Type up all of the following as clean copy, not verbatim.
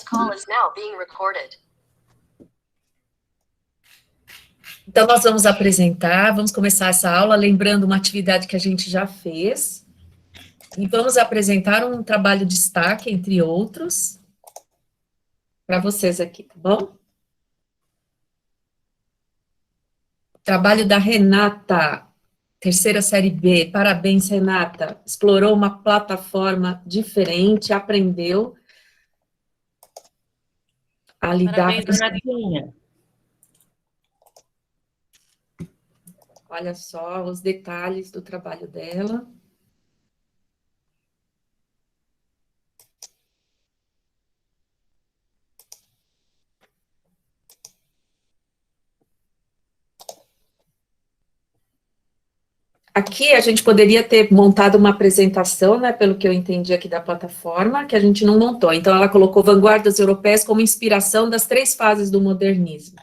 call is now being recorded. Então, nós vamos apresentar, vamos começar essa aula lembrando uma atividade que a gente já fez, e vamos apresentar um trabalho de destaque, entre outros, para vocês aqui, tá bom? Trabalho da Renata, terceira série B, parabéns, Renata, explorou uma plataforma diferente, aprendeu a lidar Parabéns, com... Renatinha. Olha só os detalhes do trabalho dela. Aqui a gente poderia ter montado uma apresentação, né, pelo que eu entendi aqui da plataforma, que a gente não montou. Então, ela colocou vanguardas europeias como inspiração das 3 fases do modernismo.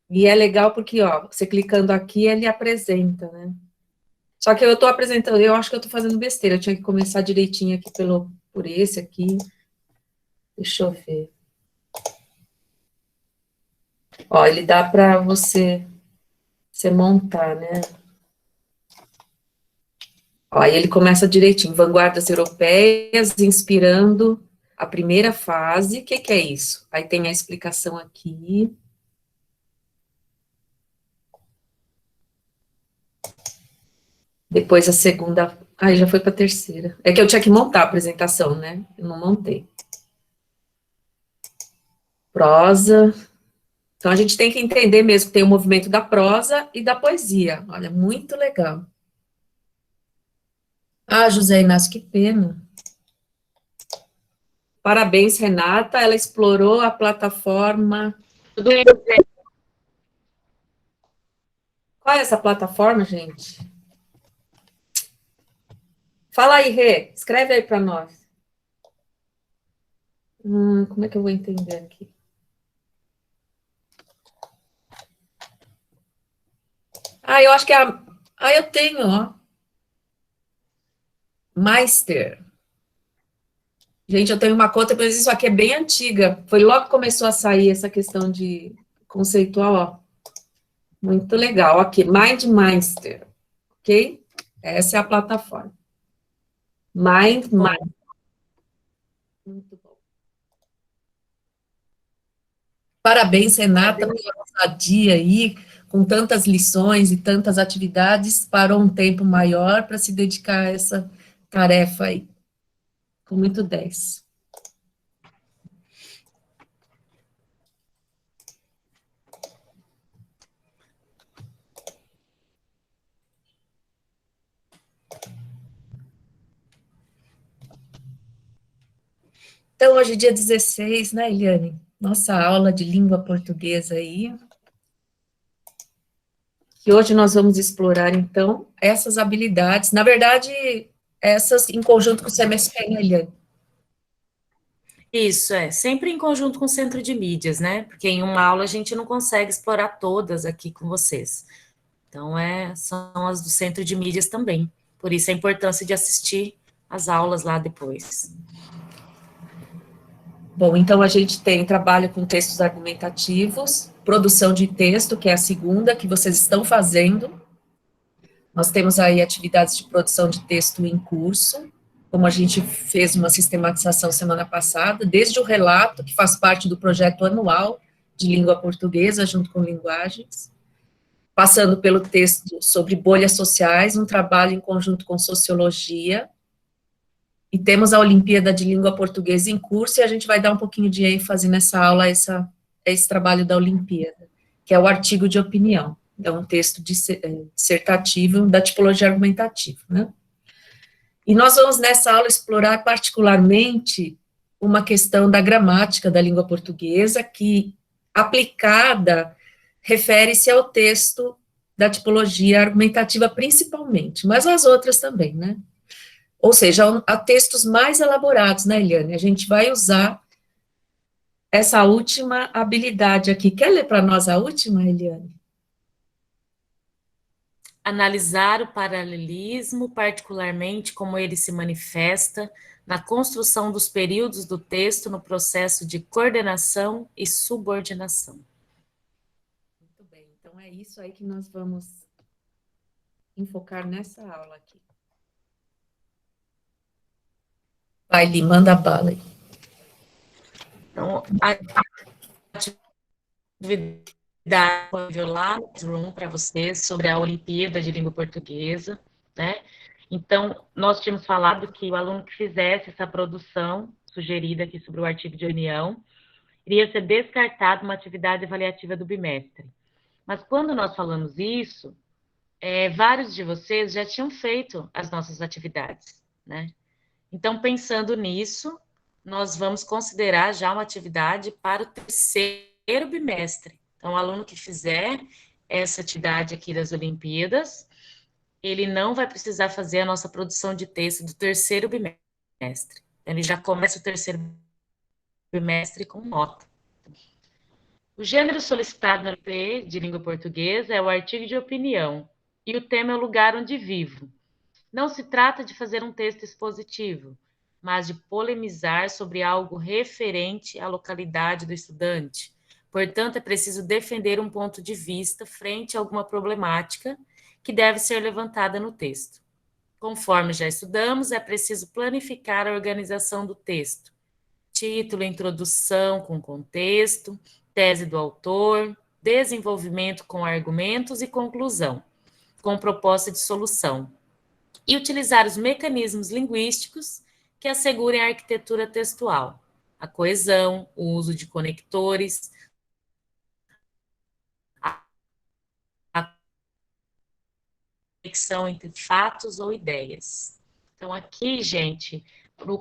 E é legal porque, ó, você clicando aqui, ele apresenta, né? Só que eu estou apresentando, eu acho que eu estou fazendo besteira, eu tinha que começar direitinho aqui por esse aqui. Deixa eu ver. Ó, ele dá para você montar, né? Ó, aí ele começa direitinho, vanguardas europeias, inspirando a primeira fase. O que que é isso? Aí tem a explicação aqui. Depois a segunda... Aí já foi para a terceira. É que eu tinha que montar a apresentação, né? Eu não montei. Prosa. Então, a gente tem que entender mesmo que tem o movimento da prosa e da poesia. Olha, muito legal. Ah, José Inácio, que pena. Parabéns, Renata. Ela explorou a plataforma... Tudo bem, José? Qual é essa plataforma, gente? Fala aí, Rê. Escreve aí para nós. Como é que eu vou entender aqui? Ah, eu acho que é a... Ah, eu tenho, ó. Meister. Gente, eu tenho uma conta, mas isso aqui é bem antiga. Foi logo que começou a sair essa questão de conceitual, ó. Muito legal. Aqui, MindMeister, ok? Essa é a plataforma. MindMeister. Muito bom. Parabéns, Renata, pela ousadia aí, com tantas lições e tantas atividades, parou um tempo maior para se dedicar a essa tarefa aí. Com muito 10. Então, hoje é dia 16, né, Eliane? Nossa aula de língua portuguesa aí. E hoje nós vamos explorar, então, essas habilidades. Na verdade, essas em conjunto com o semestre, né, Eliane? Isso, sempre em conjunto com o Centro de Mídias, né? Porque em uma aula a gente não consegue explorar todas aqui com vocês. Então, são as do Centro de Mídias também. Por isso a importância de assistir as aulas lá depois. Bom, então a gente tem trabalho com textos argumentativos, produção de texto, que é a segunda que vocês estão fazendo. Nós temos aí atividades de produção de texto em curso, como a gente fez uma sistematização semana passada, desde o relato, que faz parte do projeto anual de língua portuguesa, junto com linguagens, passando pelo texto sobre bolhas sociais, um trabalho em conjunto com sociologia, e temos a Olimpíada de Língua Portuguesa em curso, e a gente vai dar um pouquinho de ênfase nessa aula, esse trabalho da Olimpíada, que é o artigo de opinião, é um texto dissertativo da tipologia argumentativa, né? E nós vamos, nessa aula, explorar particularmente uma questão da gramática da língua portuguesa, que, aplicada, refere-se ao texto da tipologia argumentativa principalmente, mas as outras também, né? Ou seja, há textos mais elaborados, né, Eliane? A gente vai usar essa última habilidade aqui. Quer ler para nós a última, Eliane? Analisar o paralelismo, particularmente como ele se manifesta na construção dos períodos do texto no processo de coordenação e subordinação. Muito bem, então é isso aí que nós vamos enfocar nessa aula aqui. Vai, Li, manda bala aí. Então, a atividade lá no Zoom para vocês sobre a Olimpíada de Língua Portuguesa, né? Então, nós tínhamos falado que o aluno que fizesse essa produção sugerida aqui sobre o artigo de opinião iria ser descartado uma atividade avaliativa do bimestre. Mas quando nós falamos isso, vários de vocês já tinham feito as nossas atividades, né? Então, pensando nisso, nós vamos considerar já uma atividade para o terceiro bimestre. Então, o aluno que fizer essa atividade aqui das Olimpíadas, ele não vai precisar fazer a nossa produção de texto do terceiro bimestre. Ele já começa o terceiro bimestre com nota. O gênero solicitado na LP de língua portuguesa é o artigo de opinião, e o tema é o lugar onde vivo. Não se trata de fazer um texto expositivo, mas de polemizar sobre algo referente à localidade do estudante. Portanto, é preciso defender um ponto de vista frente a alguma problemática que deve ser levantada no texto. Conforme já estudamos, é preciso planificar a organização do texto. Título, introdução com contexto, tese do autor, desenvolvimento com argumentos e conclusão, com proposta de solução. E utilizar os mecanismos linguísticos que assegurem a arquitetura textual, a coesão, o uso de conectores, a conexão entre fatos ou ideias. Então, aqui, gente,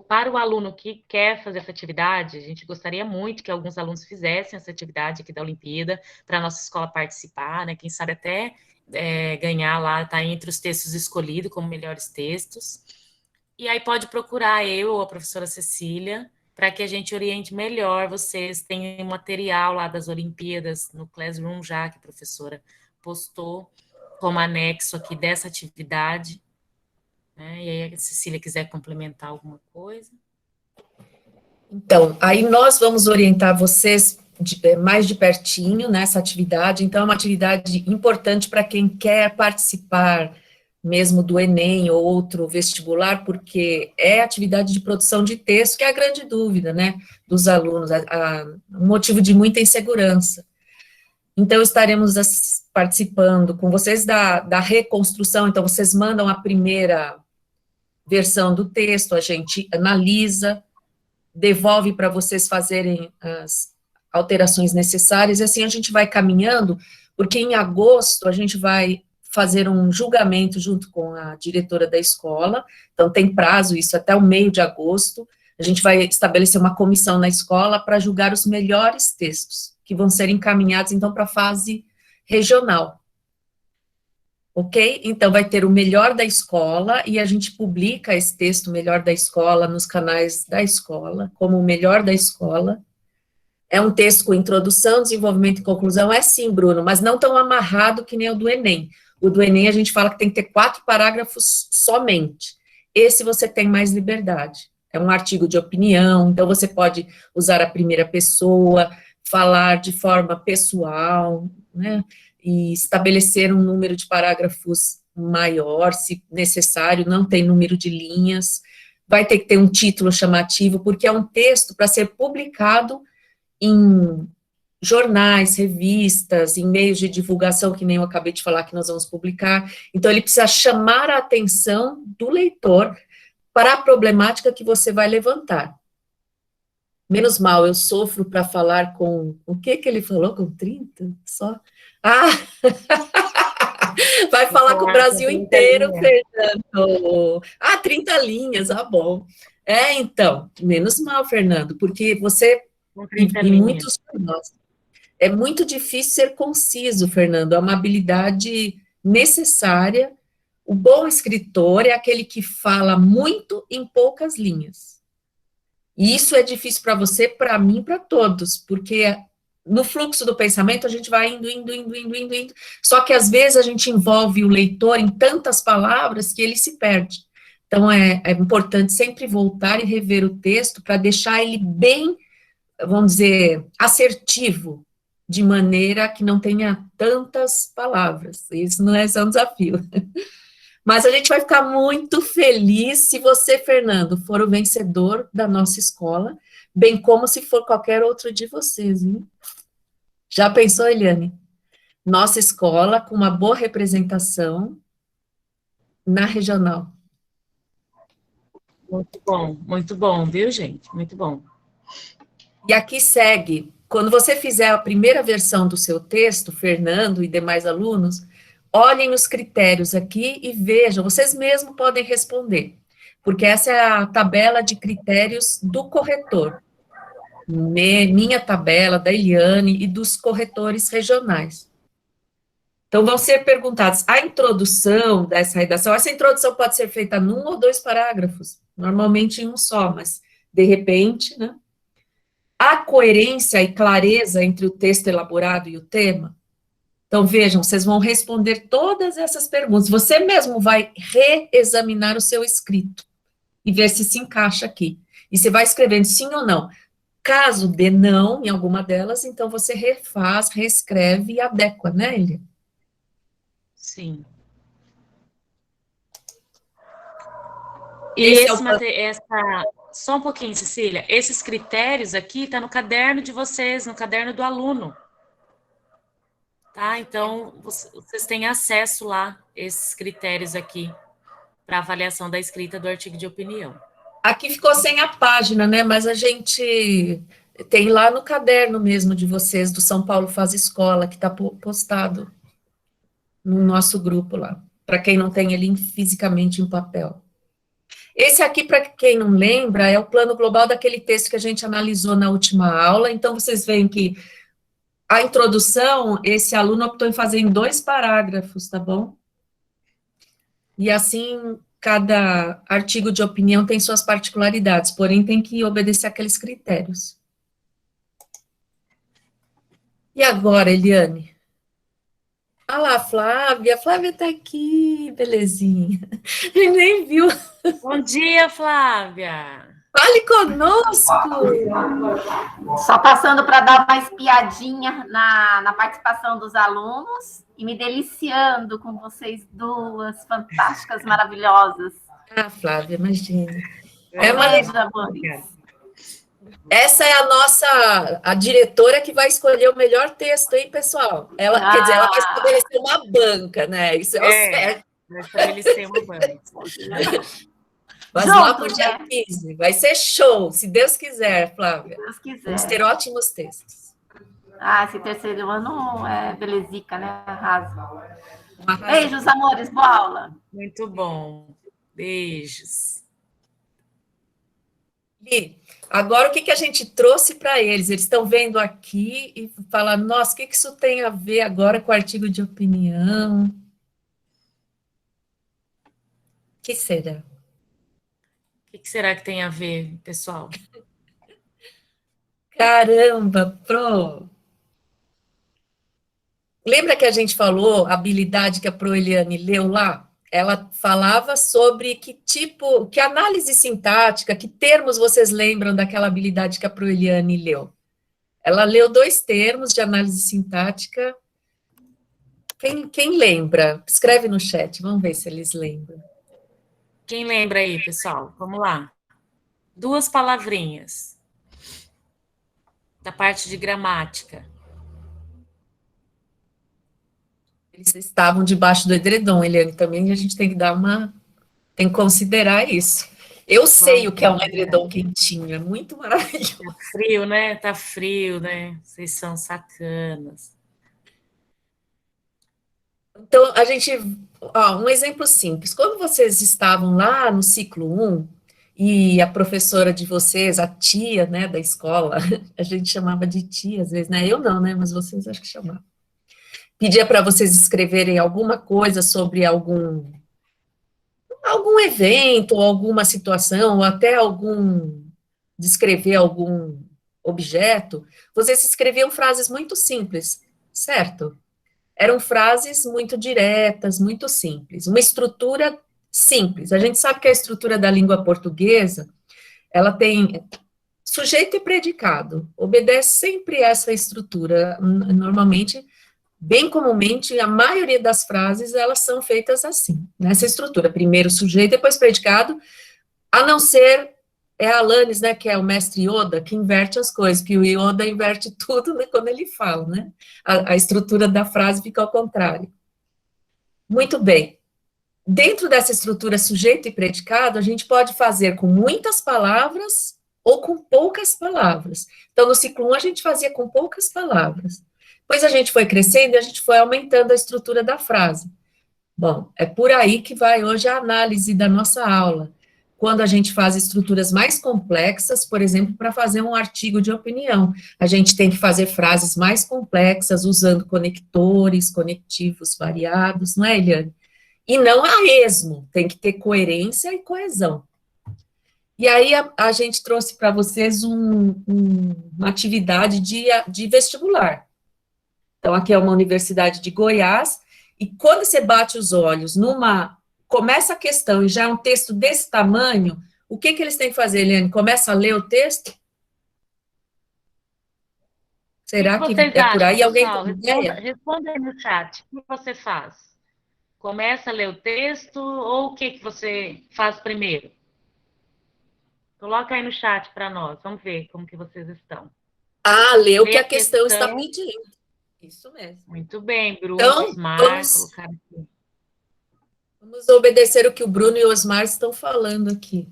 para o aluno que quer fazer essa atividade, a gente gostaria muito que alguns alunos fizessem essa atividade aqui da Olimpíada, para a nossa escola participar, né? Quem sabe até ganhar lá, tá entre os textos escolhidos como melhores textos. E aí pode procurar eu ou a professora Cecília, para que a gente oriente melhor vocês. Tem um material lá das Olimpíadas no Classroom já, que a professora postou como anexo aqui dessa atividade. E aí, a Cecília quiser complementar alguma coisa. Então, aí nós vamos orientar vocês mais de pertinho nessa atividade. Então, é uma atividade importante para quem quer participar mesmo do Enem ou outro vestibular, porque é atividade de produção de texto, que é a grande dúvida, né, dos alunos, um motivo de muita insegurança. Então, estaremos participando com vocês da reconstrução. Então, vocês mandam a primeira versão do texto, a gente analisa, devolve para vocês fazerem as alterações necessárias, e assim a gente vai caminhando, porque em agosto a gente vai fazer um julgamento junto com a diretora da escola, então tem prazo, isso até o meio de agosto, a gente vai estabelecer uma comissão na escola para julgar os melhores textos, que vão ser encaminhados, então, para a fase regional. Ok? Então, vai ter o melhor da escola, e a gente publica esse texto, o melhor da escola, nos canais da escola, como o melhor da escola. É um texto com introdução, desenvolvimento e conclusão, é sim, Bruno, mas não tão amarrado que nem o do Enem. O do Enem, a gente fala que tem que ter 4 parágrafos somente. Esse você tem mais liberdade. É um artigo de opinião, então você pode usar a primeira pessoa, falar de forma pessoal, né? E estabelecer um número de parágrafos maior, se necessário, não tem número de linhas, vai ter que ter um título chamativo, porque é um texto para ser publicado em jornais, revistas, em meios de divulgação, que nem eu acabei de falar que nós vamos publicar, então ele precisa chamar a atenção do leitor para a problemática que você vai levantar. Menos mal, eu sofro para falar com... O que ele falou? Com 30? Só? Ah! Vai falar com o Brasil inteiro, Fernando. 30 linhas, bom. Então, menos mal, Fernando, porque você... E muitos de nós. É muito difícil ser conciso, Fernando, é uma habilidade necessária. O bom escritor é aquele que fala muito em poucas linhas. E isso é difícil para você, para mim, para todos, porque no fluxo do pensamento a gente vai indo, só que às vezes a gente envolve o leitor em tantas palavras que ele se perde. Então, é importante sempre voltar e rever o texto para deixar ele bem, vamos dizer, assertivo, de maneira que não tenha tantas palavras. Isso não é só um desafio. Mas a gente vai ficar muito feliz se você, Fernando, for o vencedor da nossa escola, bem como se for qualquer outro de vocês, hein? Já pensou, Eliane? Nossa escola com uma boa representação na regional. Muito bom, viu, gente? Muito bom. E aqui segue, quando você fizer a primeira versão do seu texto, Fernando e demais alunos, olhem os critérios aqui e vejam, vocês mesmos podem responder, porque essa é a tabela de critérios do corretor, minha tabela, da Eliane e dos corretores regionais. Então, vão ser perguntados a introdução dessa redação. Essa introdução pode ser feita num ou dois parágrafos, normalmente em um só, mas, de repente, né? A coerência e clareza entre o texto elaborado e o tema. Então, vejam, vocês vão responder todas essas perguntas. Você mesmo vai reexaminar o seu escrito e ver se encaixa aqui. E você vai escrevendo sim ou não. Caso dê não em alguma delas, então você refaz, reescreve e adequa, né, Elia? Sim. E só um pouquinho, Cecília, esses critérios aqui tá no caderno de vocês, no caderno do aluno. Tá? Então, vocês têm acesso lá, esses critérios aqui, para avaliação da escrita do artigo de opinião. Aqui ficou sem a página, né, mas a gente tem lá no caderno mesmo de vocês, do São Paulo Faz Escola, que está postado no nosso grupo lá, para quem não tem ele fisicamente em papel. Esse aqui, para quem não lembra, é o plano global daquele texto que a gente analisou na última aula, então vocês veem que a introdução, esse aluno optou em fazer em 2 parágrafos, tá bom? E assim, cada artigo de opinião tem suas particularidades, porém tem que obedecer aqueles critérios. E agora, Eliane? Ah lá, a Flávia está aqui, belezinha. Nem viu. Bom dia, Flávia. Fale conosco. Só passando para dar uma espiadinha na participação dos alunos e me deliciando com vocês duas fantásticas, maravilhosas. Ah, Flávia, imagina. Beijo, amores. Essa é a diretora que vai escolher o melhor texto, hein, pessoal? Ela, quer dizer, ela vai estabelecer uma banca, né? Isso é o certo. Vai estabelecer uma banca. Mas lá pro dia 15, vai ser show, se Deus quiser, Flávia. Se Deus quiser. Vamos ter ótimos textos. Esse terceiro ano é belezica, né? Arrasa. Beijos, amores, boa aula. Muito bom. Beijos. Li, agora o que a gente trouxe para eles? Eles estão vendo aqui e falando, nossa, o que isso tem a ver agora com o artigo de opinião? O que será? O que será que tem a ver, pessoal? Caramba, Pro! Lembra que a gente falou a habilidade que a Pro Eliane leu lá? Ela falava sobre que análise sintática, que termos vocês lembram daquela habilidade que a Pro Eliane leu? Ela leu 2 termos de análise sintática. Quem lembra? Escreve no chat, vamos ver se eles lembram. Quem lembra aí, pessoal? Vamos lá. 2 palavrinhas. Da parte de gramática. Eles estavam debaixo do edredom, Eliane, também a gente tem que tem que considerar isso. Eu sei o que é um edredom quentinho, é muito maravilhoso. Tá frio, né? Tá frio, né? Vocês são sacanas. Então, um exemplo simples, quando vocês estavam lá no ciclo 1, e a professora de vocês, a tia, né, da escola, a gente chamava de tia às vezes, né, eu não, né, mas vocês acho que chamavam, pedia para vocês escreverem alguma coisa sobre algum evento, ou alguma situação, ou até descrever algum objeto, vocês escreviam frases muito simples, certo? Eram frases muito diretas, muito simples, uma estrutura simples. A gente sabe que a estrutura da língua portuguesa, ela tem sujeito e predicado, obedece sempre essa estrutura. Normalmente, bem comumente, a maioria das frases, elas são feitas assim, nessa estrutura. Primeiro sujeito, depois predicado, a não ser, é a Alanis, né, que é o mestre Yoda, que inverte as coisas, que o Yoda inverte tudo, né, quando ele fala, né? A estrutura da frase fica ao contrário. Muito bem. Dentro dessa estrutura sujeito e predicado, a gente pode fazer com muitas palavras ou com poucas palavras. Então, no ciclo 1, a gente fazia com poucas palavras. Depois a gente foi crescendo e a gente foi aumentando a estrutura da frase. Bom, é por aí que vai hoje a análise da nossa aula. Quando a gente faz estruturas mais complexas, por exemplo, para fazer um artigo de opinião, a gente tem que fazer frases mais complexas, usando conectores, conectivos variados, não é, Eliane? E não a esmo, tem que ter coerência e coesão. E aí a gente trouxe para vocês uma atividade de vestibular. Então, aqui é uma universidade de Goiás, e quando você bate os olhos começa a questão e já é um texto desse tamanho, o que eles têm que fazer, Eliane? Começa a ler o texto? Será que vocês é por aí? acham, Alguém pessoal? tem ideia? Responda aí no chat. O que você faz? Começa a ler o texto ou o que você faz primeiro? Coloca aí no chat para nós. Vamos ver como que vocês estão. Lê o Lê que a a questão está questão. pedindo. Isso mesmo. Muito bem, Bruno, Então, Osmar, colocaram aqui. Vamos obedecer o que o Bruno e o Osmar estão falando aqui.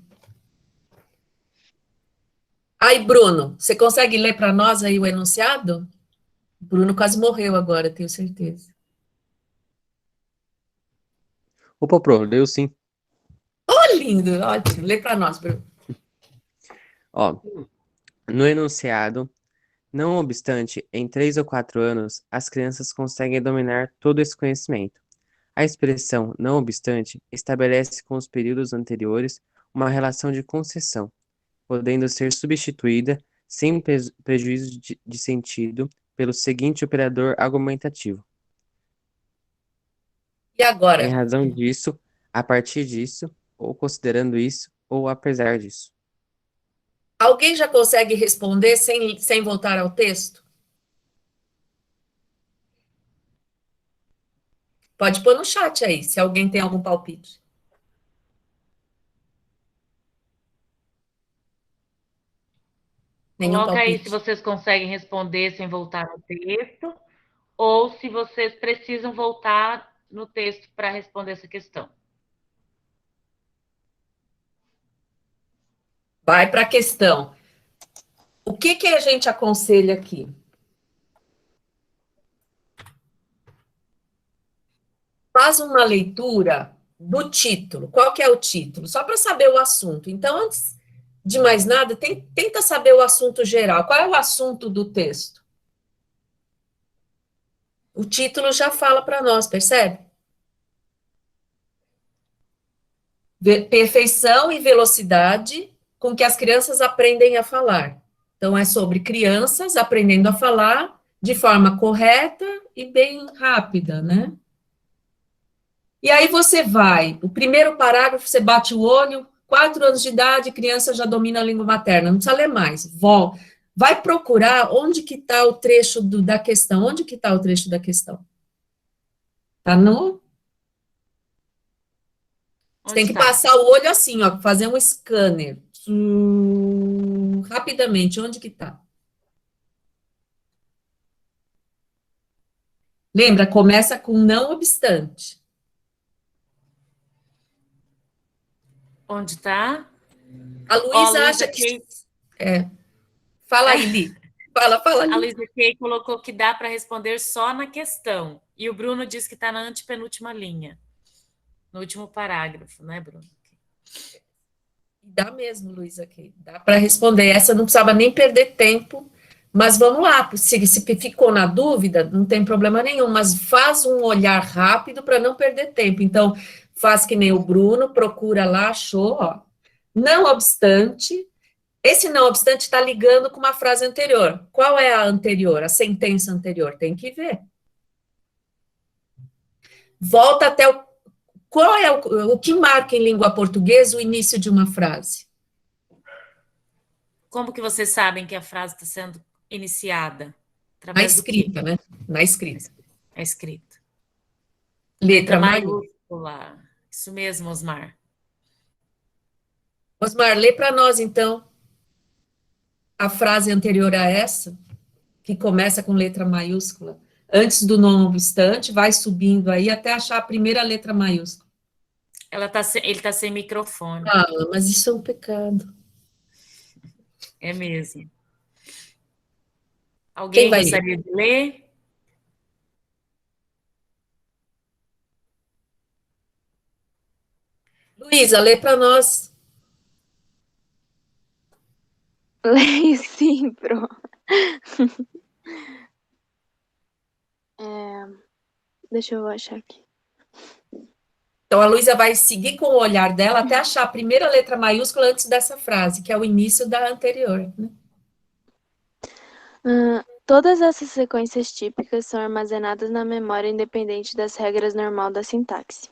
Aí, Bruno, você consegue ler para nós aí o enunciado? O Bruno quase morreu agora, tenho certeza. Opa, Pro, leu sim. Oh, lindo, ótimo. Lê para nós, Bruno. Ó, no enunciado, não obstante, em 3 ou 4 anos, as crianças conseguem dominar todo esse conhecimento. A expressão não obstante estabelece com os períodos anteriores uma relação de concessão, podendo ser substituída, sem prejuízo de sentido, pelo seguinte operador argumentativo. E agora? Em razão disso, a partir disso, ou considerando isso, ou apesar disso. Alguém já consegue responder sem voltar ao texto? Pode pôr no chat aí, se alguém tem algum palpite. Nenhum Coloca aí palpite. se vocês conseguem responder sem voltar no texto, ou se vocês precisam voltar no texto para responder essa questão. Vai para a questão. O que a gente aconselha aqui? Faz uma leitura do título. Qual que é o título? Só para saber o assunto. Então, antes de mais nada, tenta saber o assunto geral. Qual é o assunto do texto? O título já fala para nós, percebe? Perfeição e velocidade com que as crianças aprendem a falar. Então, é sobre crianças aprendendo a falar de forma correta e bem rápida, né? E aí você vai, o primeiro parágrafo, você bate o olho, 4 anos de idade, criança já domina a língua materna, não precisa ler mais. Vai procurar onde que está o trecho da questão. Onde que está o trecho da questão? Está no... Você tem que passar o olho assim, ó, fazer um scanner. Rapidamente, onde que está? Lembra, começa com não obstante. Onde está? A Luísa acha que... Fala aí, Li. Fala, Li. A Luísa Kay colocou que dá para responder só na questão. E o Bruno disse que está na antepenúltima linha. No último parágrafo, né, Bruno? Dá mesmo, Luísa Kay. Dá para responder. Essa não precisava nem perder tempo. Mas vamos lá, se ficou na dúvida, não tem problema nenhum, mas faz um olhar rápido para não perder tempo. Então, faz que nem o Bruno, procura lá, achou, ó. Não obstante, esse não obstante está ligando com uma frase anterior. Qual é a anterior, a sentença anterior? Tem que ver. Volta até qual é o que marca em língua portuguesa o início de uma frase? Como que vocês sabem que a frase está sendo iniciada? Na Através do quê? escrita, né? Na escrita. A escrita. Letra maiúscula. Maiúscula. Isso mesmo, Osmar. Osmar, lê para nós, então, a frase anterior a essa, que começa com letra maiúscula. Antes do não obstante, vai subindo aí até achar a primeira letra maiúscula. Ele está sem microfone. Ah, mas isso é um pecado. É mesmo. Quem Alguém vai ler? gostaria de ler? Luísa, lê para nós. Leio sim, Pro. Deixa eu achar aqui. Então, a Luísa vai seguir com o olhar dela até achar a primeira letra maiúscula antes dessa frase, que é o início da anterior, né? Todas essas sequências típicas são armazenadas na memória independente das regras normal da sintaxe.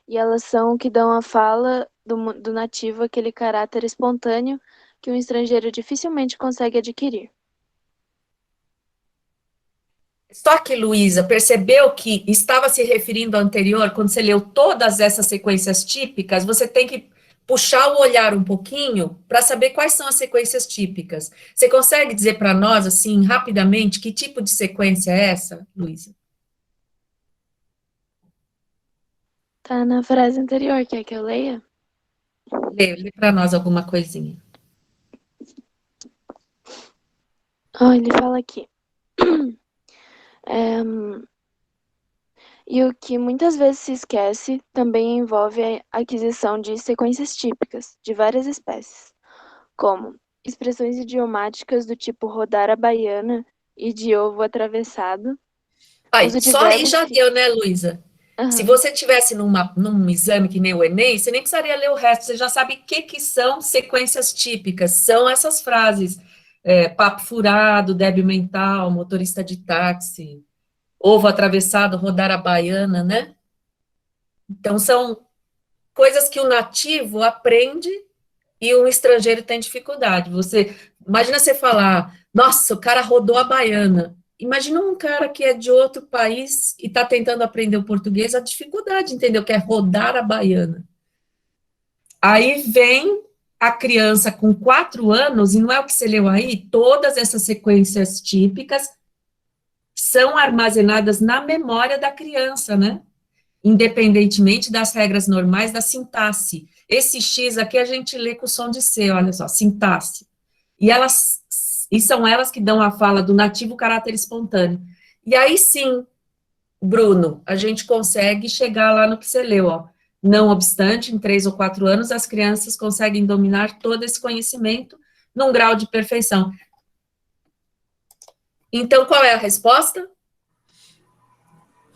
E elas são o que dão à fala do nativo aquele caráter espontâneo que um estrangeiro dificilmente consegue adquirir. Só que, Luísa, percebeu que estava se referindo ao anterior, quando você leu todas essas sequências típicas, você tem que puxar o olhar um pouquinho para saber quais são as sequências típicas. Você consegue dizer para nós, assim, rapidamente, que tipo de sequência é essa, Luísa? Tá na frase anterior, quer que eu leia? Lê para nós alguma coisinha. Ele fala aqui. E o que muitas vezes se esquece também envolve a aquisição de sequências típicas de várias espécies, como expressões idiomáticas do tipo rodar a baiana e de ovo atravessado. Aí, Uso de só aí verbos já que- deu, né, Luísa? Se você tivesse num exame que nem o Enem, você nem precisaria ler o resto, você já sabe o que são sequências típicas, são essas frases, papo furado, débil mental, motorista de táxi, ovo atravessado, rodar a baiana, né? Então, são coisas que o nativo aprende e um estrangeiro tem dificuldade. Imagina você falar, nossa, o cara rodou a baiana. Imagina um cara que é de outro país e está tentando aprender o português, a dificuldade, entendeu? Que é rodar a baiana. Aí vem a criança com 4 anos, e não é o que você leu aí, todas essas sequências típicas são armazenadas na memória da criança, né? Independentemente das regras normais da sintaxe. Esse X aqui a gente lê com o som de C, olha só, sintaxe. E são elas que dão a fala do nativo caráter espontâneo. E aí sim, Bruno, a gente consegue chegar lá no que você leu, ó. Não obstante, em 3 ou 4 anos, as crianças conseguem dominar todo esse conhecimento num grau de perfeição. Então, qual é a resposta?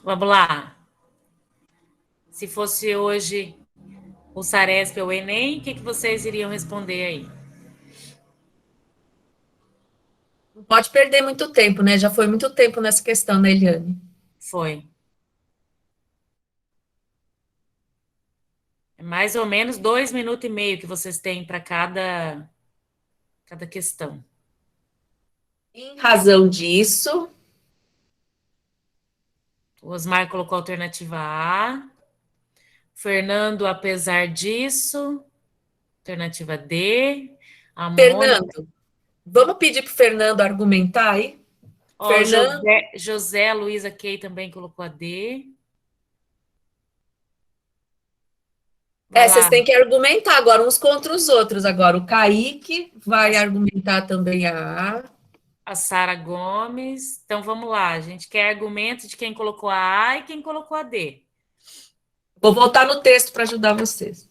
Vamos lá. Se fosse hoje o Saresp ou o Enem, o que vocês iriam responder aí? Não pode perder muito tempo, né? Já foi muito tempo nessa questão, né, Eliane? Foi. É mais ou menos 2 minutos e meio que vocês têm para cada questão. Em razão disso, O Osmar colocou a alternativa A. Fernando, apesar disso. Alternativa D. A Mônica. Fernando, vamos pedir para o Fernando argumentar aí? Ó, Fernando. José Luísa Kay também colocou a D. Vai Vocês lá. têm que argumentar agora uns contra os outros. Agora, o Kaique vai argumentar também a A. A Sara Gomes. Então, vamos lá. A gente quer argumento de quem colocou a A e quem colocou a D. Vou voltar no texto para ajudar vocês.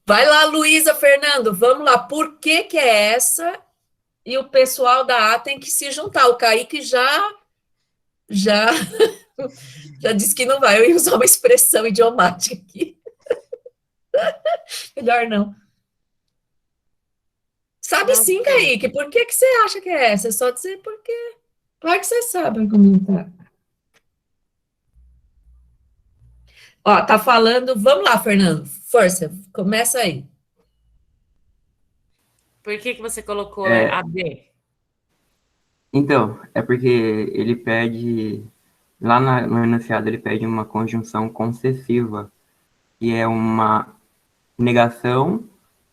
Vai lá, Luísa, Fernando, vamos lá. Por que é essa? E o pessoal da A tem que se juntar. O Kaique já disse que não vai. Eu ia usar uma expressão idiomática aqui. Melhor não. Sabe Não sim, sei. Kaique. Por que que você acha que é essa? É só dizer por quê. Claro que você sabe argumentar. Ó, tá falando. Vamos lá, Fernando. Força, começa aí. Por que que você colocou É, a B? então, é porque ele pede, no enunciado, ele pede uma conjunção concessiva, que é uma negação,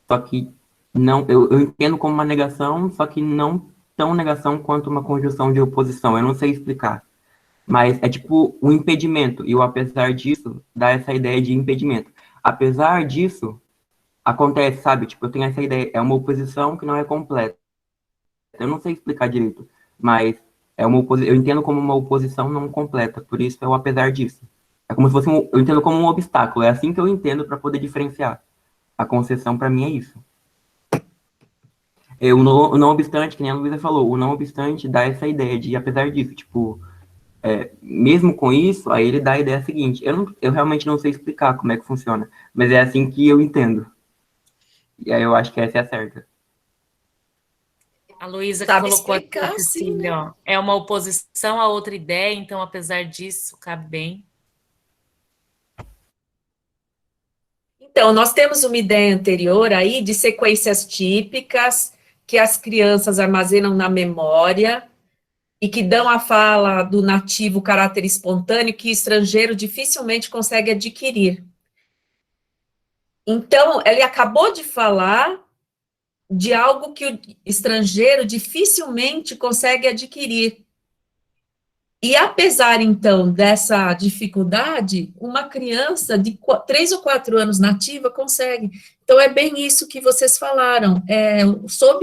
só que não, eu entendo como uma negação, só que não tão negação quanto uma conjunção de oposição. Eu não sei explicar, mas é tipo um impedimento, e o apesar disso dá essa ideia de impedimento. Apesar disso, acontece, sabe? Tipo, eu tenho essa ideia, é uma oposição que não é completa. Eu não sei explicar direito, mas eu entendo como uma oposição não completa, por isso é o apesar disso. É como se fosse eu entendo como um obstáculo, é assim que eu entendo para poder diferenciar. A concessão para mim é isso. O não obstante, que nem a Luísa falou, o não obstante dá essa ideia de apesar disso, tipo, mesmo com isso, aí ele dá a ideia seguinte, eu realmente não sei explicar como é que funciona, mas é assim que eu entendo. E aí eu acho que essa é a certa. A Luísa Sabe colocou aqui, explicar, sim, né? Cecília, ó, é uma oposição a outra ideia, então, apesar disso, cabe bem. Então, nós temos uma ideia anterior aí de sequências típicas que as crianças armazenam na memória e que dão à fala do nativo caráter espontâneo que o estrangeiro dificilmente consegue adquirir. Então, ele acabou de falar de algo que o estrangeiro dificilmente consegue adquirir. E apesar, então, dessa dificuldade, uma criança de 3 ou 4 anos nativa consegue. Então, é bem isso que vocês falaram.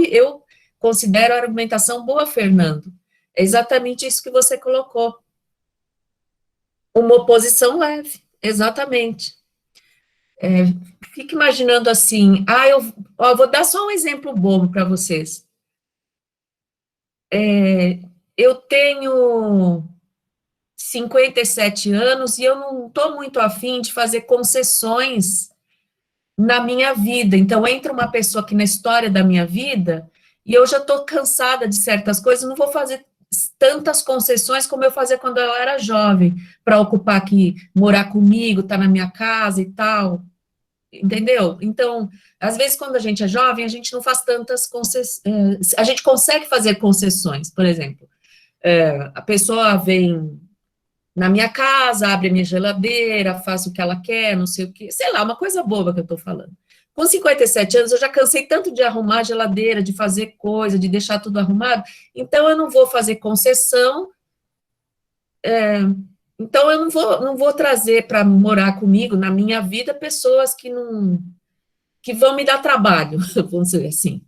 Eu considero a argumentação boa, Fernando. É exatamente isso que você colocou. Uma oposição leve, exatamente. Fique imaginando assim, vou dar só um exemplo bobo para vocês. Eu tenho 57 anos e eu não estou muito afim de fazer concessões na minha vida. Então, entra uma pessoa aqui na história da minha vida e eu já estou cansada de certas coisas, não vou fazer tantas concessões como eu fazia quando eu era jovem, para ocupar aqui, morar comigo, estar na minha casa e tal. Entendeu? Então, às vezes, quando a gente é jovem, a gente não faz tantas concessões. A gente consegue fazer concessões, por exemplo. A pessoa vem na minha casa, abre a minha geladeira, faz o que ela quer, não sei o quê, sei lá, uma coisa boba que eu estou falando. Com 57 anos, eu já cansei tanto de arrumar a geladeira, de fazer coisa, de deixar tudo arrumado, então eu não vou fazer concessão, então eu não vou trazer para morar comigo, na minha vida, pessoas que vão me dar trabalho, vamos dizer assim.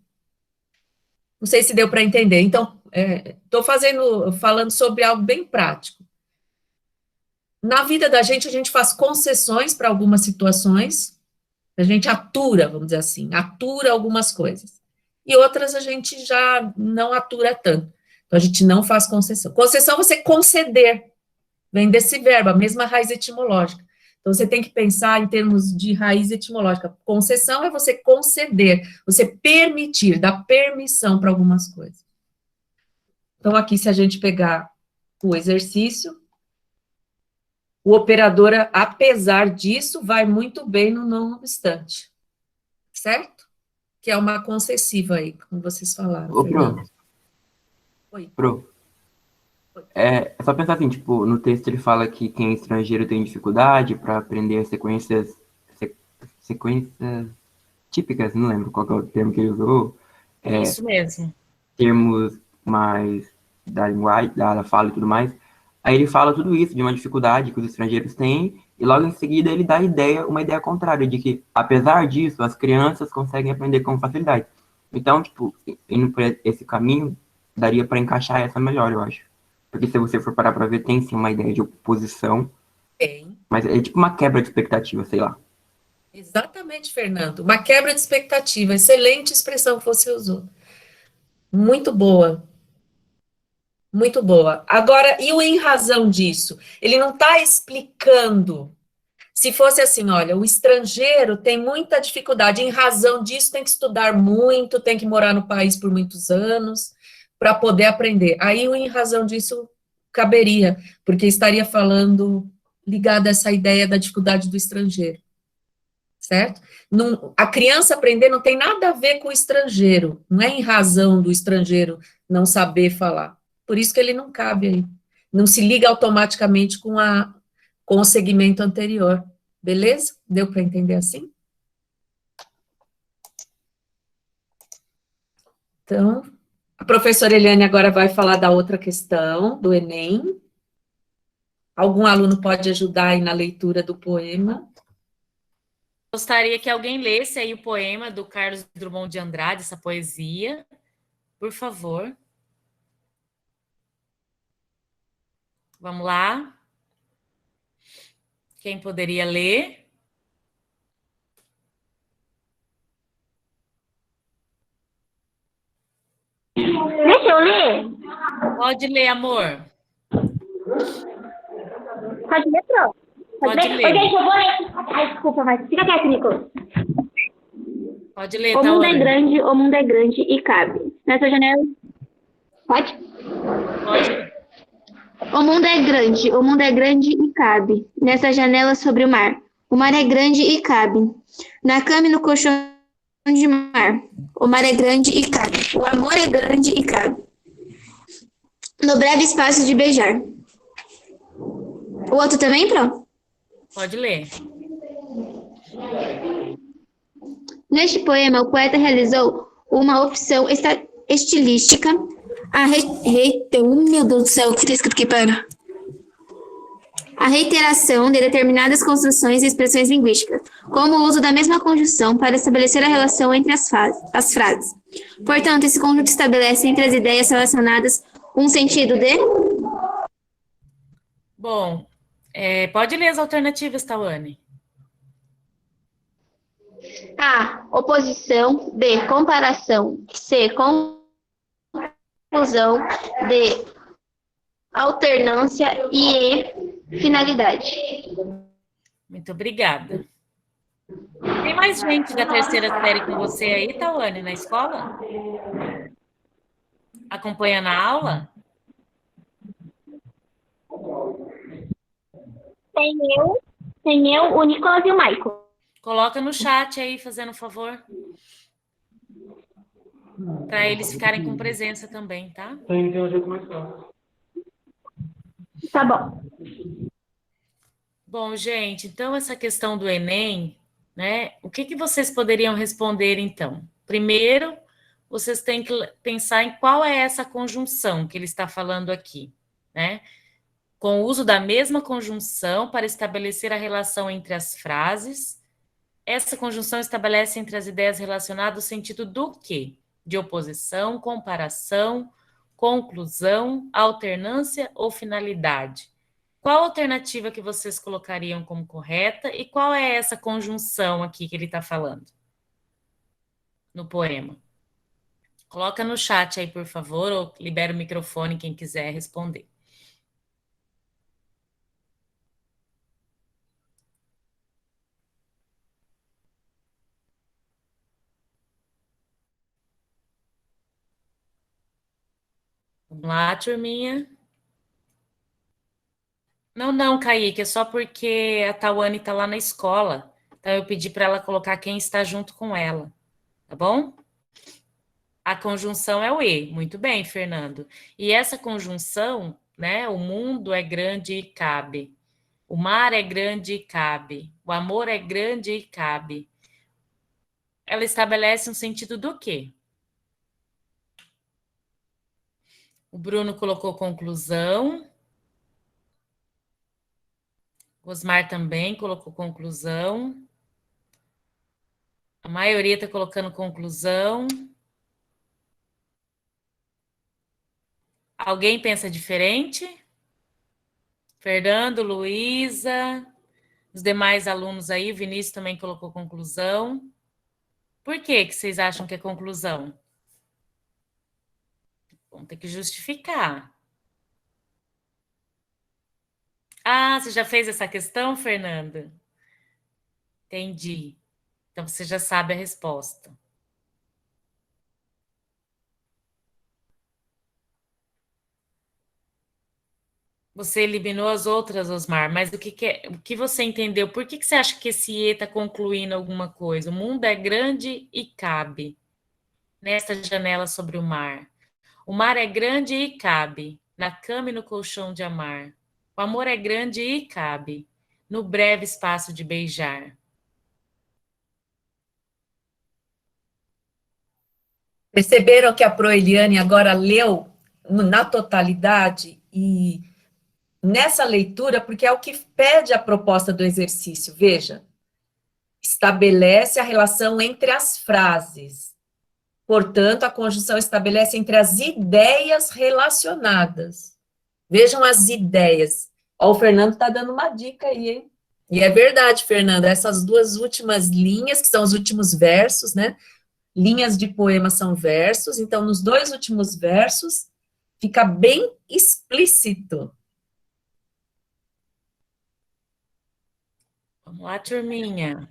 Não sei se deu para entender. Então, estou falando sobre algo bem prático. Na vida da gente, a gente faz concessões para algumas situações, a gente atura, vamos dizer assim, atura algumas coisas. E outras a gente já não atura tanto. Então, a gente não faz concessão. Concessão é você conceder, vem desse verbo, a mesma raiz etimológica. Então, você tem que pensar em termos de raiz etimológica. Concessão é você conceder, você permitir, dar permissão para algumas coisas. Então, aqui, se a gente pegar o exercício, o operador, apesar disso, vai muito bem no não obstante. Certo? Que é uma concessiva aí, como vocês falaram. Ô, Pro, Oi. Pro, é só pensar assim, tipo, no texto ele fala que quem é estrangeiro tem dificuldade para aprender as sequências típicas, não lembro qual que é o termo que ele usou, Isso mesmo. termos mais da linguagem, da fala e tudo mais. Aí ele fala tudo isso de uma dificuldade que os estrangeiros têm, e logo em seguida ele dá uma ideia contrária, de que, apesar disso, as crianças conseguem aprender com facilidade. Então, tipo, indo por esse caminho, daria para encaixar essa melhor, eu acho. Porque se você for parar para ver, tem sim uma ideia de oposição, Tem. mas é tipo uma quebra de expectativa, sei lá. Exatamente, Fernando. Uma quebra de expectativa. Excelente expressão que você usou. Muito boa. Muito boa. Agora, e o em razão disso? Ele não está explicando Se fosse assim, olha, o estrangeiro tem muita dificuldade, em razão disso tem que estudar muito, tem que morar no país por muitos anos para poder aprender. Aí, em razão disso, caberia, porque estaria falando ligado a essa ideia da dificuldade do estrangeiro, certo? A criança aprender não tem nada a ver com o estrangeiro, não é em razão do estrangeiro não saber falar. Por isso que ele não cabe aí. Não se liga automaticamente com o segmento anterior. Beleza? Deu para entender assim? Então, a professora Eliane agora vai falar da outra questão, do Enem. Algum aluno pode ajudar aí na leitura do poema? Gostaria que alguém lesse aí o poema do Carlos Drummond de Andrade, essa poesia, por favor. Vamos lá. Quem poderia ler? Deixa eu ler? Pode ler, amor. Pode ler, Pro? Pode ler. Ô, gente, eu vou ler. Ai, desculpa, mas fica quieto, Nicolas. Pode ler, O mundo é Tawane. grande, o mundo é grande e cabe. Nessa janela... Pode? Pode ler. O mundo é grande e cabe. Nessa janela sobre o mar. O mar é grande e cabe. Na cama e no colchão de mar. O mar é grande e cabe. O amor é grande e cabe. No breve espaço de beijar. O outro também, Pro? Pode ler. Neste poema, o poeta realizou uma opção estilística. Meu Deus do céu, o que está escrito aqui, para? A reiteração de determinadas construções e expressões linguísticas, como o uso da mesma conjunção para estabelecer a relação entre as frases. Portanto, esse conjunto estabelece entre as ideias relacionadas um sentido de... Bom, pode ler as alternativas, Tawane. A. Oposição. B. Comparação. C. Conclusão. D. Alternância. E E. Finalidade. Muito obrigada. Tem mais gente da terceira série com você aí, Tawane, na escola? Acompanhando a aula? Tem eu, o Nicolas e o Michael. Coloca no chat aí, fazendo um favor. Para eles ficarem com presença também, tá? Tá bom. Bom, gente, então essa questão do Enem, né? O que vocês poderiam responder, então? Primeiro, vocês têm que pensar em qual é essa conjunção que ele está falando aqui, né? Com o uso da mesma conjunção para estabelecer a relação entre as frases. Essa conjunção estabelece entre as ideias relacionadas o sentido do quê? De oposição, comparação, conclusão, alternância ou finalidade? Qual alternativa que vocês colocariam como correta e qual é essa conjunção aqui que ele está falando no poema? Coloca no chat aí, por favor, ou libera o microfone quem quiser responder. Vamos lá, turminha. Não, Kaique, é só porque a Tawane está lá na escola. Então, eu pedi para ela colocar quem está junto com ela. Tá bom? A conjunção é o E. Muito bem, Fernando. E essa conjunção, né? O mundo é grande e cabe. O mar é grande e cabe. O amor é grande e cabe. Ela estabelece um sentido do quê? O Bruno colocou conclusão. O Osmar também colocou conclusão. A maioria está colocando conclusão. Alguém pensa diferente? Fernando, Luísa, os demais alunos aí, o Vinícius também colocou conclusão. Por que vocês acham que é conclusão? Vão ter que justificar. Ah, você já fez essa questão, Fernanda? Entendi. Então você já sabe a resposta. Você eliminou as outras, Osmar, mas o que você entendeu? Por que você acha que esse E está concluindo alguma coisa? O mundo é grande e cabe nesta janela sobre o mar. O mar é grande e cabe na cama e no colchão de amar. O amor é grande e cabe no breve espaço de beijar. Perceberam que a Proeliane agora leu na totalidade e nessa leitura, porque é o que pede a proposta do exercício. Veja, estabelece a relação entre as frases. Portanto, a conjunção estabelece entre as ideias relacionadas. Vejam as ideias. Ó, o Fernando está dando uma dica aí, hein? E é verdade, Fernando, essas duas últimas linhas, que são os últimos versos, né? Linhas de poema são versos, então, nos dois últimos versos, fica bem explícito. Vamos lá, turminha.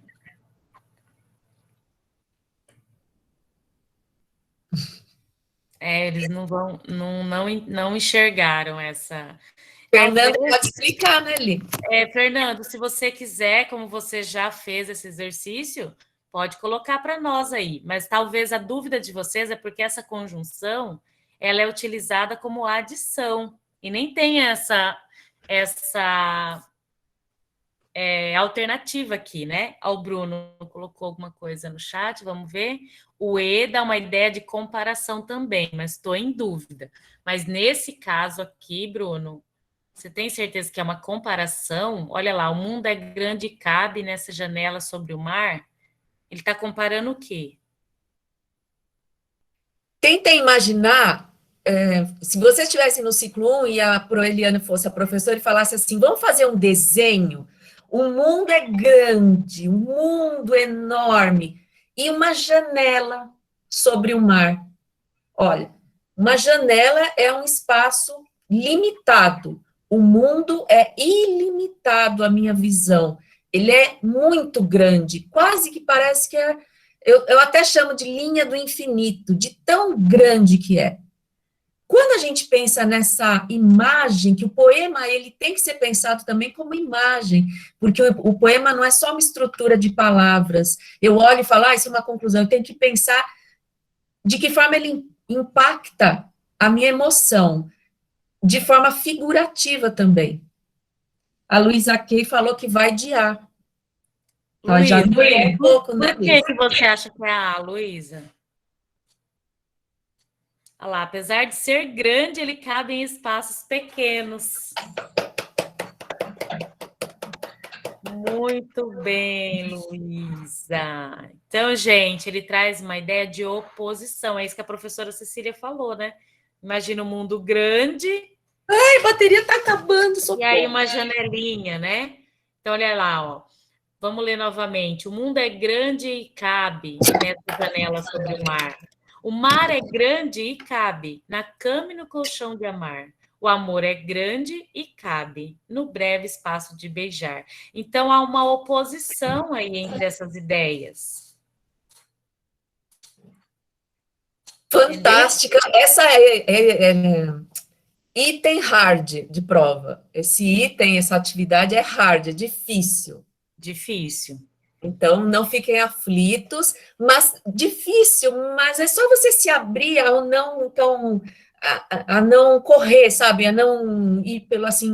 Eles não enxergaram essa. Fernando, pode explicar, né, Li? Fernando, se você quiser, como você já fez esse exercício, pode colocar para nós aí. Mas talvez a dúvida de vocês é porque essa conjunção ela é utilizada como adição e nem tem essa alternativa aqui, né? O Bruno colocou alguma coisa no chat, vamos ver. O E dá uma ideia de comparação também, mas estou em dúvida. Mas nesse caso aqui, Bruno, você tem certeza que é uma comparação? Olha lá, o mundo é grande e cabe nessa janela sobre o mar. Ele está comparando o quê? Tentem imaginar, se vocês estivessem no ciclo 1 e a Proeliane fosse a professora e falasse assim, vamos fazer um desenho, o mundo é grande, um mundo enorme, e uma janela sobre o mar. Olha, uma janela é um espaço limitado, o mundo é ilimitado, a minha visão, ele é muito grande, quase que parece que é, eu até chamo de linha do infinito, de tão grande que é. Quando a gente pensa nessa imagem, que o poema ele tem que ser pensado também como imagem, porque o poema não é só uma estrutura de palavras, eu olho e falo, isso é uma conclusão, eu tenho que pensar de que forma ele impacta a minha emoção, de forma figurativa também. A Luísa Kay falou que vai de A. Luísa, Já um pouco, né, por que você acha que é A, Luísa? Olha lá, apesar de ser grande, ele cabe em espaços pequenos. Muito bem, Luísa. Então, gente, ele traz uma ideia de oposição. É isso que a professora Cecília falou, né? Imagina um mundo grande. Ai, a bateria está acabando, socorro. E aí uma janelinha, né? Então, olha lá, ó. Vamos ler novamente. O mundo é grande e cabe nessa janela sobre o mar. O mar é grande e cabe na cama e no colchão de amar. O amor é grande e cabe no breve espaço de beijar. Então, há uma oposição aí entre essas ideias. Fantástica. Entendeu? Essa é item hard de prova. Esse item, essa atividade é hard, é difícil. Difícil. Então, não fiquem aflitos, mas difícil, mas é só você se abrir ao não, então, a não correr, sabe? A não ir pelo assim,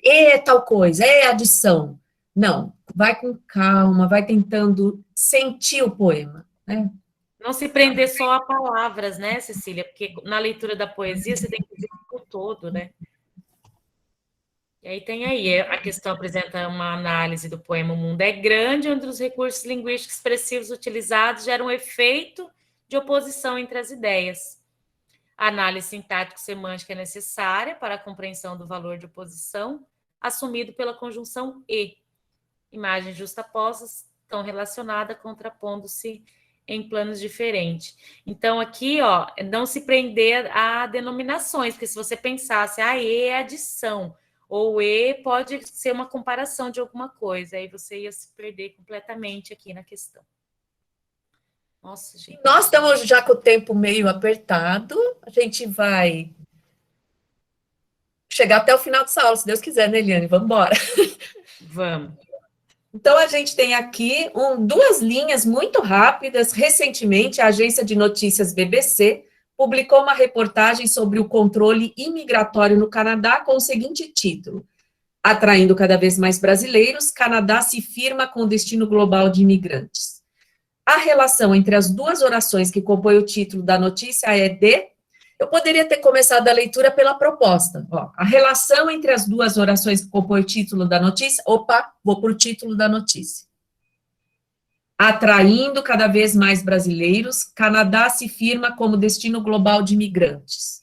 é tal coisa, é adição. Não, vai com calma, vai tentando sentir o poema, né? Não se prender só a palavras, né, Cecília? Porque na leitura da poesia você tem que ver o todo, né? E aí tem aí, a questão apresenta uma análise do poema O Mundo é Grande, onde os recursos linguísticos expressivos utilizados geram um efeito de oposição entre as ideias. A análise sintático-semântica é necessária para a compreensão do valor de oposição, assumido pela conjunção E. Imagens justapostas estão relacionadas, contrapondo-se em planos diferentes. Então, aqui, ó, não se prender a denominações, porque se você pensasse, E é adição, ou o E pode ser uma comparação de alguma coisa, aí você ia se perder completamente aqui na questão. Nossa, gente. Nós estamos já com o tempo meio apertado, a gente vai chegar até o final dessa aula, se Deus quiser, né, Eliane? Vamos embora. Vamos. Então, a gente tem aqui duas linhas muito rápidas. Recentemente, a agência de notícias BBC publicou uma reportagem sobre o controle imigratório no Canadá com o seguinte título: Atraindo cada vez mais brasileiros, Canadá se firma com o destino global de imigrantes. A relação entre as duas orações que compõem o título da notícia é de... Eu poderia ter começado a leitura pela proposta. Ó, a relação entre as duas orações que compõem o título da notícia... Opa, vou para o título da notícia. Atraindo cada vez mais brasileiros, Canadá se firma como destino global de imigrantes.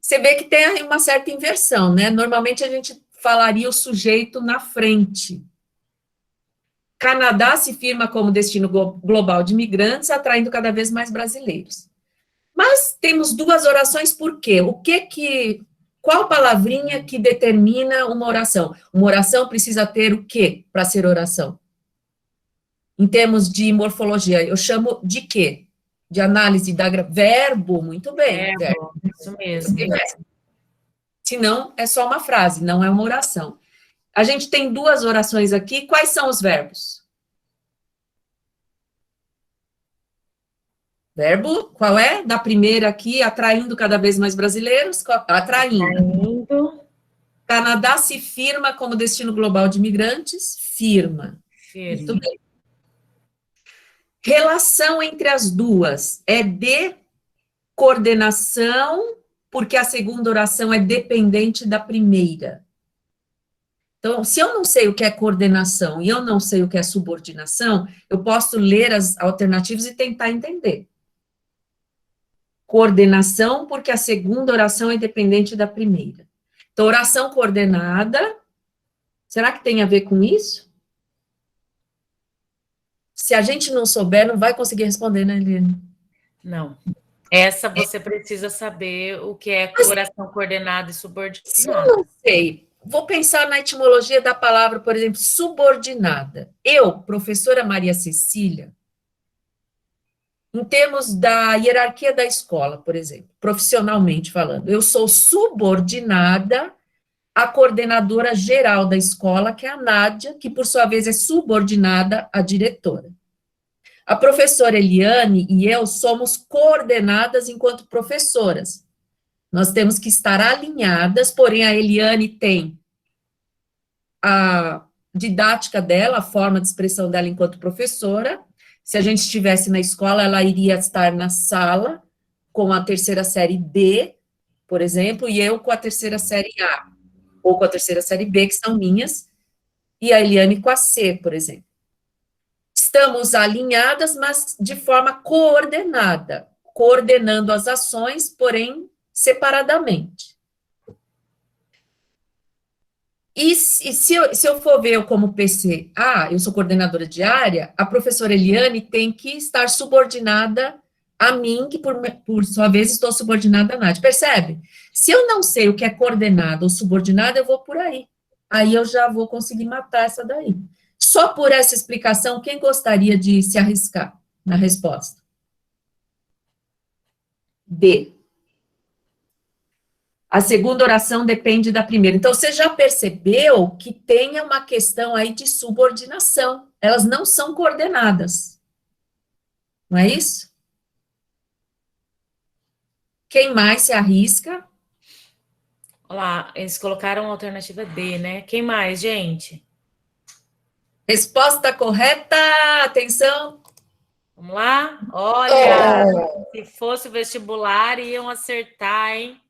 Você vê que tem aí uma certa inversão, né? Normalmente a gente falaria o sujeito na frente. Canadá se firma como destino global de imigrantes, atraindo cada vez mais brasileiros. Mas temos duas orações, por quê? Qual palavrinha que determina uma oração? Uma oração precisa ter o quê para ser oração? Em termos de morfologia, eu chamo de quê? De análise da... Verbo, muito bem. Verbo, isso mesmo. Senão, é só uma frase, não é uma oração. A gente tem duas orações aqui, quais são os verbos? Verbo, qual é? Da primeira aqui, atraindo cada vez mais brasileiros, atraindo. Canadá se firma como destino global de imigrantes, firma. Muito bem. Relação entre as duas é de coordenação, porque a segunda oração é dependente da primeira. Então, se eu não sei o que é coordenação e eu não sei o que é subordinação, eu posso ler as alternativas e tentar entender. Coordenação, porque a segunda oração é dependente da primeira. Então, oração coordenada, será que tem a ver com isso? Se a gente não souber, não vai conseguir responder, né, Eliane? Não. Essa você precisa saber o que é oração coordenada e subordinada. Se eu não sei, vou pensar na etimologia da palavra, por exemplo, subordinada. Eu, professora Maria Cecília, em termos da hierarquia da escola, por exemplo, profissionalmente falando, eu sou subordinada à coordenadora geral da escola, que é a Nádia, que por sua vez é subordinada à diretora. A professora Eliane e eu somos coordenadas enquanto professoras. Nós temos que estar alinhadas, porém a Eliane tem a didática dela, a forma de expressão dela enquanto professora. Se a gente estivesse na escola, ela iria estar na sala com a terceira série B, por exemplo, e eu com a terceira série A, ou com a terceira série B, que são minhas, e a Eliane com a C, por exemplo. Estamos alinhadas, mas de forma coordenada, coordenando as ações, porém separadamente. E se eu for ver eu como PCA, eu sou coordenadora de área, a professora Eliane tem que estar subordinada a mim, que por sua vez estou subordinada a Nádia. Percebe? Se eu não sei o que é coordenada ou subordinada, eu vou por aí. Aí eu já vou conseguir matar essa daí. Só por essa explicação, quem gostaria de se arriscar na resposta? D. A segunda oração depende da primeira. Então, você já percebeu que tem uma questão aí de subordinação. Elas não são coordenadas. Não é isso? Quem mais se arrisca? Olha lá, eles colocaram a alternativa D, né? Quem mais, gente? Resposta correta, atenção. Vamos lá? Olha, se fosse o vestibular, iam acertar, hein?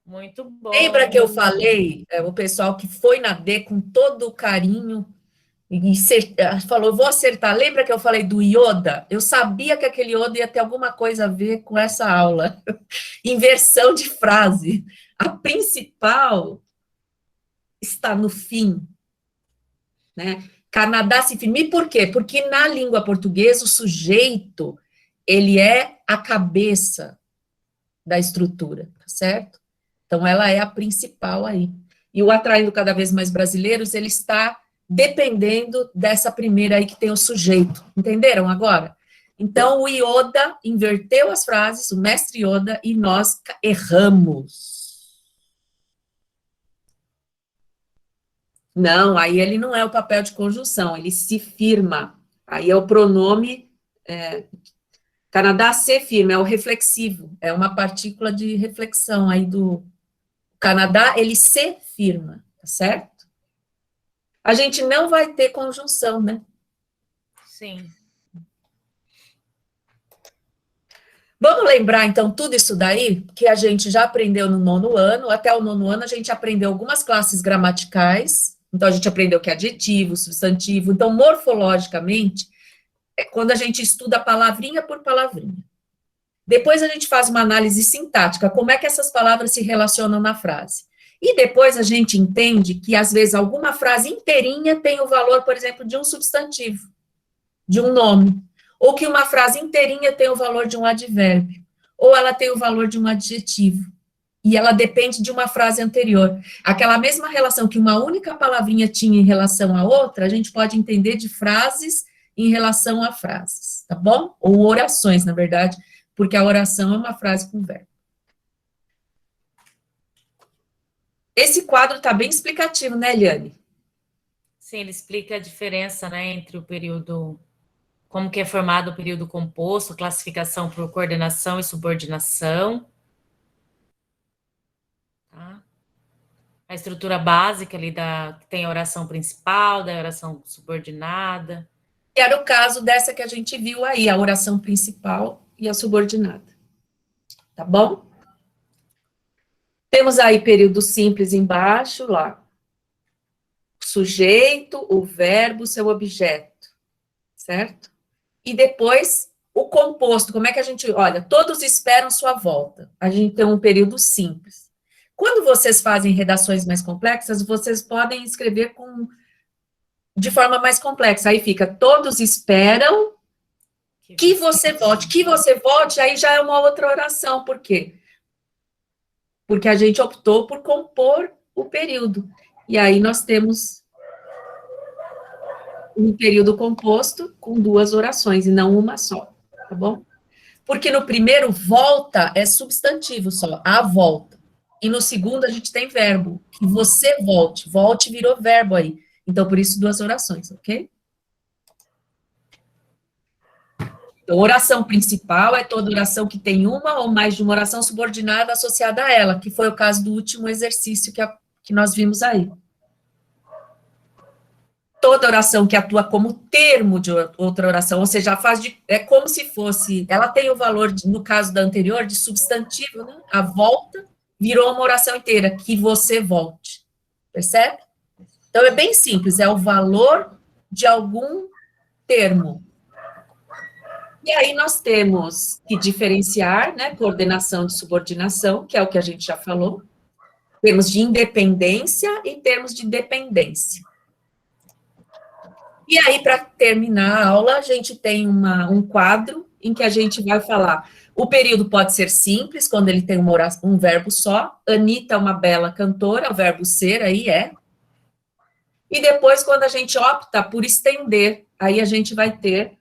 Muito bom. Lembra que eu falei, o pessoal que foi na D com todo o carinho, e falou, vou acertar. Lembra que eu falei do Yoda? Eu sabia que aquele Yoda ia ter alguma coisa a ver com essa aula. Inversão de frase. A principal está no fim. Né? Canadá se firma. E por quê? Porque na língua portuguesa o sujeito, ele é a cabeça da estrutura, tá certo? Então, ela é a principal aí. E o Atraindo Cada Vez Mais Brasileiros, ele está dependendo dessa primeira aí que tem o sujeito. Entenderam agora? Então, o Yoda inverteu as frases, o mestre Yoda, e nós erramos. Não, aí ele não é o papel de conjunção, ele se firma. Aí é o pronome, Canadá se firma, é o reflexivo, é uma partícula de reflexão aí do Canadá, ele se firma, tá certo? A gente não vai ter conjunção, né? Sim. Vamos lembrar, então, tudo isso daí, que a gente já aprendeu no 9º ano, até o 9º ano a gente aprendeu algumas classes gramaticais, então a gente aprendeu que é adjetivo, substantivo, então, morfologicamente, é quando a gente estuda palavrinha por palavrinha. Depois a gente faz uma análise sintática, como é que essas palavras se relacionam na frase. E depois a gente entende que, às vezes, alguma frase inteirinha tem o valor, por exemplo, de um substantivo, de um nome, ou que uma frase inteirinha tem o valor de um advérbio, ou ela tem o valor de um adjetivo, e ela depende de uma frase anterior. Aquela mesma relação que uma única palavrinha tinha em relação à outra, a gente pode entender de frases em relação a frases, tá bom? Ou orações, na verdade, porque a oração é uma frase com verbo. Esse quadro está bem explicativo, né, Eliane? Sim, ele explica a diferença, né, entre o período, como que é formado o período composto, classificação por coordenação e subordinação. Tá? A estrutura básica ali tem a oração principal, da oração subordinada. Que era o caso dessa que a gente viu aí, a oração principal e a subordinada. Tá bom? Temos aí período simples embaixo, lá. O sujeito, o verbo, seu objeto. Certo? E depois, o composto. Como é que a gente... Olha, todos esperam sua volta. A gente tem um período simples. Quando vocês fazem redações mais complexas, vocês podem escrever de forma mais complexa. Aí fica, todos esperam que você volte. Que você volte, aí já é uma outra oração. Por quê? Porque a gente optou por compor o período. E aí nós temos um período composto com 2 orações, e não uma só, tá bom? Porque no primeiro, volta é substantivo só, a volta. E no segundo, a gente tem verbo, que você volte. Volte virou verbo aí. Então, por isso, 2 orações, ok? Então, oração principal é toda oração que tem uma ou mais de uma oração subordinada associada a ela, que foi o caso do último exercício que nós vimos aí. Toda oração que atua como termo de outra oração, ou seja, é como se fosse, ela tem o valor, no caso da anterior, de substantivo, né? A volta virou uma oração inteira, que você volte. Percebe? Então, é bem simples, é o valor de algum termo. E aí nós temos que diferenciar, né, coordenação de subordinação, que é o que a gente já falou, termos de independência e termos de dependência. E aí, para terminar a aula, a gente tem um quadro em que a gente vai falar, o período pode ser simples, quando ele tem um verbo só, Anitta é uma bela cantora, o verbo ser aí é, e depois, quando a gente opta por estender, aí a gente vai ter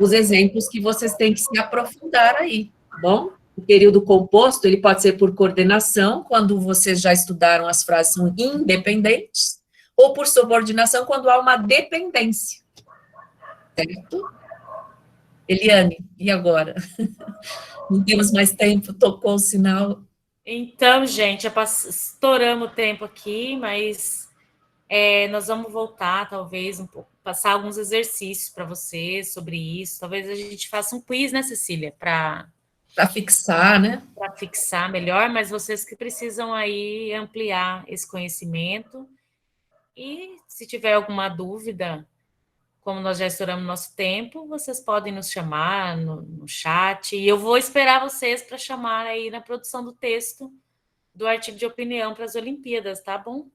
os exemplos que vocês têm que se aprofundar aí, tá bom? O período composto, ele pode ser por coordenação, quando vocês já estudaram as frases são independentes, ou por subordinação, quando há uma dependência. Certo? Eliane, e agora? Não temos mais tempo, tocou o sinal. Então, gente, estouramos o tempo aqui, mas nós vamos voltar, talvez, um pouco, passar alguns exercícios para vocês sobre isso. Talvez a gente faça um quiz, né, Cecília? Para fixar, né? Para fixar melhor, mas vocês que precisam aí ampliar esse conhecimento. E se tiver alguma dúvida, como nós já estouramos nosso tempo, vocês podem nos chamar no chat. E eu vou esperar vocês para chamar aí na produção do texto do artigo de opinião para as Olimpíadas, tá bom?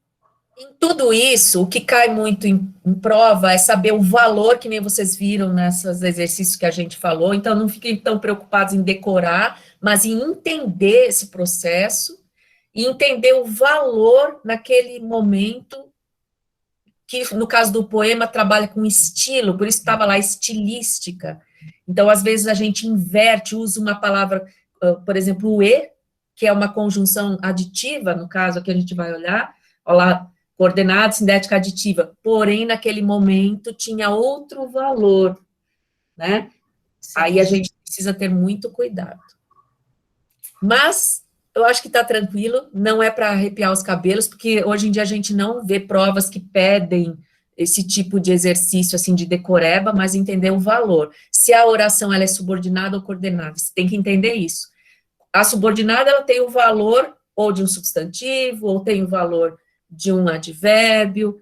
Em tudo isso, o que cai muito em prova é saber o valor, que nem vocês viram nesses exercícios que a gente falou. Então, não fiquem tão preocupados em decorar, mas em entender esse processo e entender o valor naquele momento, que no caso do poema trabalha com estilo, por isso estava lá estilística. Então, às vezes a gente inverte, usa uma palavra, por exemplo, o e, que é uma conjunção aditiva, no caso aqui a gente vai olhar, olha lá, coordenada sintética aditiva, porém, naquele momento tinha outro valor, né? Aí a gente precisa ter muito cuidado. Mas eu acho que está tranquilo, não é para arrepiar os cabelos, porque hoje em dia a gente não vê provas que pedem esse tipo de exercício, assim, de decoreba, mas entender o valor. Se a oração ela é subordinada ou coordenada, você tem que entender isso. A subordinada, ela tem o valor ou de um substantivo, ou tem o valor de um advérbio,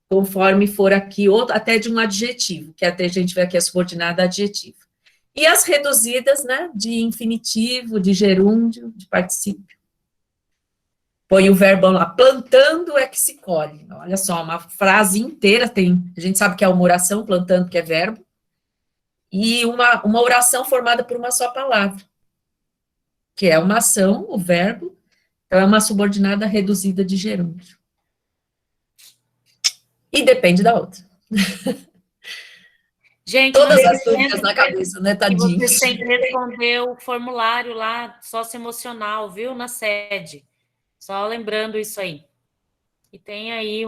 conforme for aqui, ou até de um adjetivo, que até a gente vê aqui a subordinada adjetivo. E as reduzidas, né, de infinitivo, de gerúndio, de particípio. Põe o verbão lá, plantando é que se colhe. Olha só, uma frase inteira tem, a gente sabe que é uma oração, plantando, que é verbo, e uma oração formada por uma só palavra, que é uma ação, o verbo, então é uma subordinada reduzida de gerúndio. E depende da outra. Gente, Todas não as dúvidas na cabeça, né, que tadinho? você tem que responder o formulário lá, socioemocional, viu, na sede. Só lembrando isso aí. E tem aí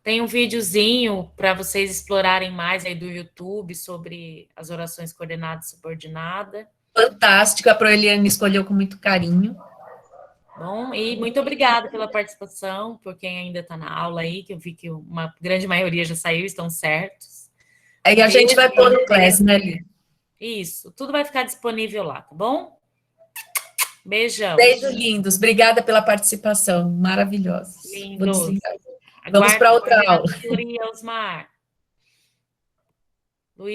tem um videozinho para vocês explorarem mais aí do YouTube sobre as orações coordenadas e subordinadas. Fantástico, a Proeliane escolheu com muito carinho. Bom, e muito obrigada pela participação, por quem ainda está na aula aí, que eu vi que uma grande maioria já saiu, estão certos. Aí a gente vai pôr no Class, né, Li? Isso, tudo vai ficar disponível lá, tá bom? Beijão. Beijos lindos, obrigada pela participação, maravilhosa. Lindos. Vamos para outra aula. Osmar.